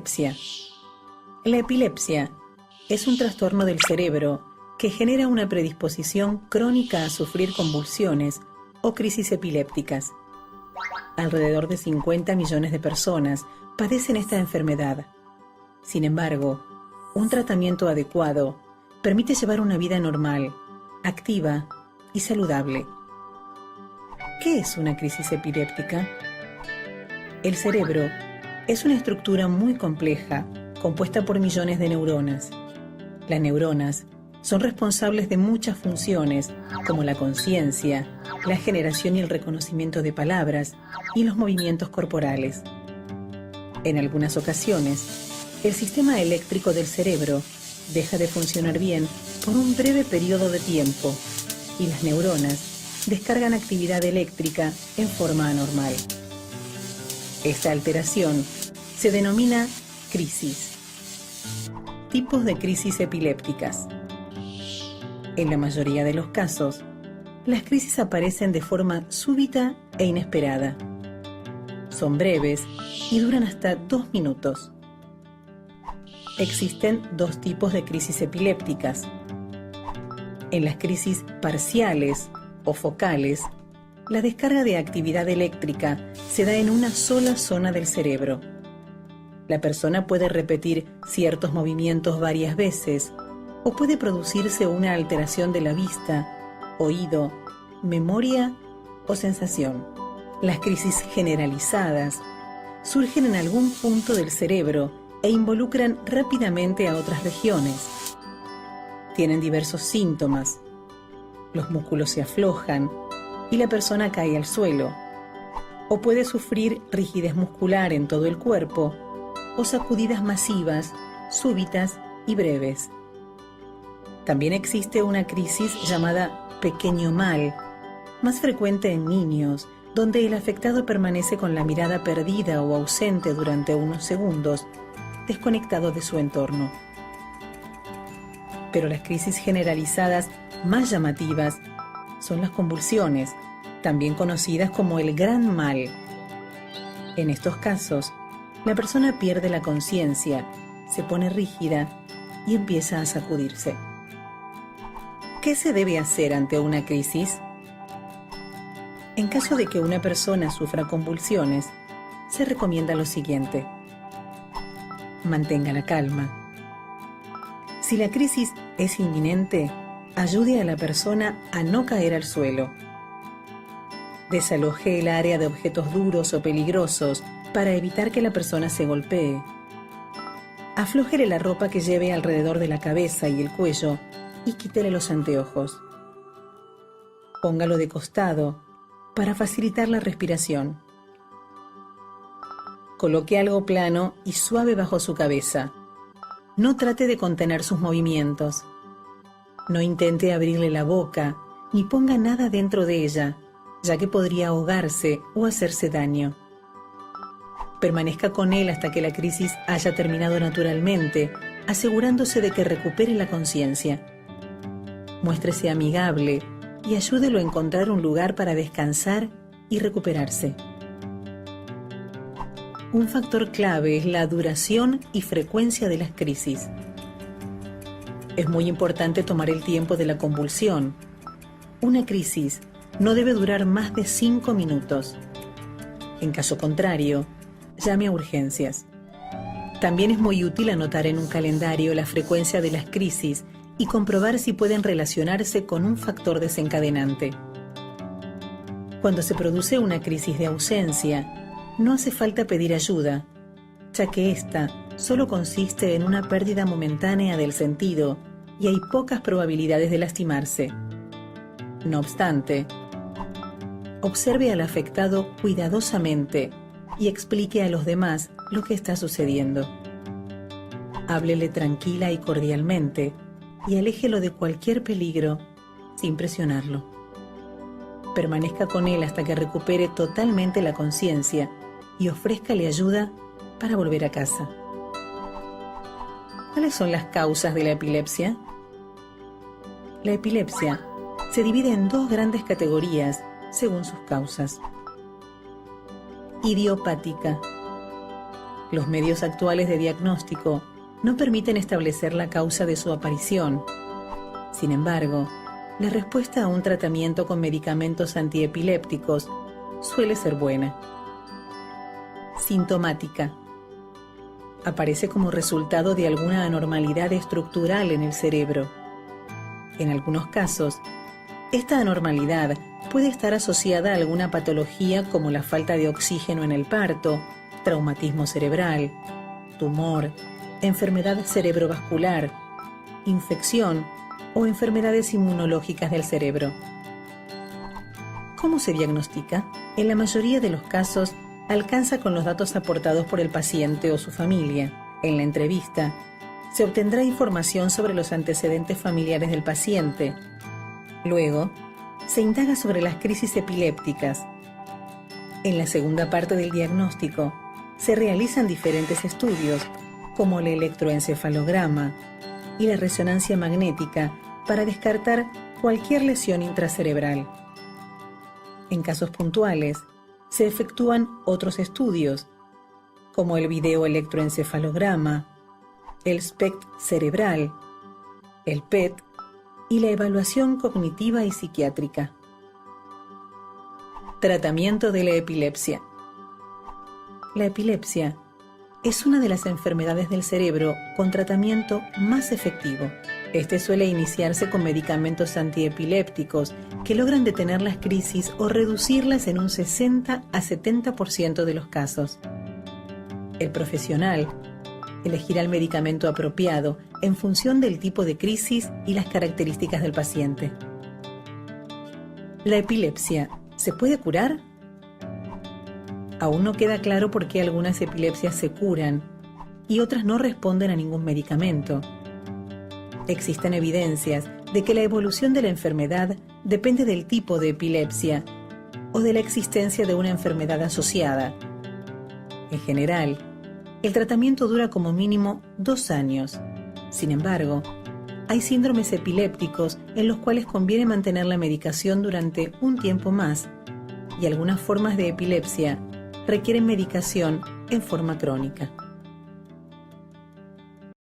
Epilepsia. La epilepsia es un trastorno del cerebro que genera una predisposición crónica a sufrir convulsiones o crisis epilépticas. Alrededor de 50 millones de personas padecen esta enfermedad. Sin embargo, un tratamiento adecuado permite llevar una vida normal, activa y saludable. ¿Qué es una crisis epiléptica? El cerebro es una estructura muy compleja, compuesta por millones de neuronas. Las neuronas son responsables de muchas funciones, como la conciencia, la generación y el reconocimiento de palabras y los movimientos corporales. En algunas ocasiones, el sistema eléctrico del cerebro deja de funcionar bien por un breve periodo de tiempo y las neuronas descargan actividad eléctrica en forma anormal. Esta alteración se denomina crisis. Tipos de crisis epilépticas. En la mayoría de los casos, las crisis aparecen de forma súbita e inesperada. Son breves y duran hasta 2 minutos. Existen 2 tipos de crisis epilépticas. En las crisis parciales o focales, la descarga de actividad eléctrica se da en una sola zona del cerebro. La persona puede repetir ciertos movimientos varias veces o puede producirse una alteración de la vista, oído, memoria o sensación. Las crisis generalizadas surgen en algún punto del cerebro e involucran rápidamente a otras regiones. Tienen diversos síntomas. Los músculos se aflojan y la persona cae al suelo, o puede sufrir rigidez muscular en todo el cuerpo, o sacudidas masivas, súbitas y breves. También existe una crisis llamada pequeño mal, más frecuente en niños, donde el afectado permanece con la mirada perdida o ausente durante unos segundos, desconectado de su entorno. Pero las crisis generalizadas más llamativas son las convulsiones, también conocidas como el gran mal. En estos casos, la persona pierde la conciencia, se pone rígida y empieza a sacudirse. ¿Qué se debe hacer ante una crisis? En caso de que una persona sufra convulsiones, se recomienda lo siguiente: mantenga la calma. Si la crisis es inminente, ayude a la persona a no caer al suelo. Desaloje el área de objetos duros o peligrosos para evitar que la persona se golpee. Aflójele la ropa que lleve alrededor de la cabeza y el cuello y quítele los anteojos. Póngalo de costado para facilitar la respiración. Coloque algo plano y suave bajo su cabeza. No trate de contener sus movimientos. No intente abrirle la boca ni ponga nada dentro de ella, ya que podría ahogarse o hacerse daño. Permanezca con él hasta que la crisis haya terminado naturalmente, asegurándose de que recupere la conciencia. Muéstrese amigable y ayúdelo a encontrar un lugar para descansar y recuperarse. Un factor clave es la duración y frecuencia de las crisis. Es muy importante tomar el tiempo de la convulsión. Una crisis no debe durar más de 5 minutos. En caso contrario, llame a urgencias. También es muy útil anotar en un calendario la frecuencia de las crisis y comprobar si pueden relacionarse con un factor desencadenante. Cuando se produce una crisis de ausencia, no hace falta pedir ayuda, ya que esta solo consiste en una pérdida momentánea del sentido y hay pocas probabilidades de lastimarse. No obstante, observe al afectado cuidadosamente y explique a los demás lo que está sucediendo. Háblele tranquila y cordialmente y aléjelo de cualquier peligro sin presionarlo. Permanezca con él hasta que recupere totalmente la conciencia y ofrézcale ayuda para volver a casa. ¿Cuáles son las causas de la epilepsia? La epilepsia se divide en 2 grandes categorías según sus causas. Idiopática. Los medios actuales de diagnóstico no permiten establecer la causa de su aparición. Sin embargo, la respuesta a un tratamiento con medicamentos antiepilépticos suele ser buena. Sintomática. Aparece como resultado de alguna anormalidad estructural en el cerebro. En algunos casos, esta anormalidad puede estar asociada a alguna patología como la falta de oxígeno en el parto, traumatismo cerebral, tumor, enfermedad cerebrovascular, infección o enfermedades inmunológicas del cerebro. ¿Cómo se diagnostica? En la mayoría de los casos, alcanza con los datos aportados por el paciente o su familia. En la entrevista, se obtendrá información sobre los antecedentes familiares del paciente. Luego, se indaga sobre las crisis epilépticas. En la segunda parte del diagnóstico, se realizan diferentes estudios, como el electroencefalograma y la resonancia magnética, para descartar cualquier lesión intracerebral. En casos puntuales, se efectúan otros estudios, como el videoelectroencefalograma, el SPECT cerebral, el PET y la evaluación cognitiva y psiquiátrica. Tratamiento de la epilepsia. La epilepsia es una de las enfermedades del cerebro con tratamiento más efectivo. Este suele iniciarse con medicamentos antiepilépticos que logran detener las crisis o reducirlas en un 60 a 70% de los casos. El profesional elegirá el medicamento apropiado en función del tipo de crisis y las características del paciente. ¿La epilepsia se puede curar? Aún no queda claro por qué algunas epilepsias se curan y otras no responden a ningún medicamento. Existen evidencias de que la evolución de la enfermedad depende del tipo de epilepsia o de la existencia de una enfermedad asociada. En general, el tratamiento dura como mínimo 2 años. Sin embargo, hay síndromes epilépticos en los cuales conviene mantener la medicación durante un tiempo más, y algunas formas de epilepsia requieren medicación en forma crónica.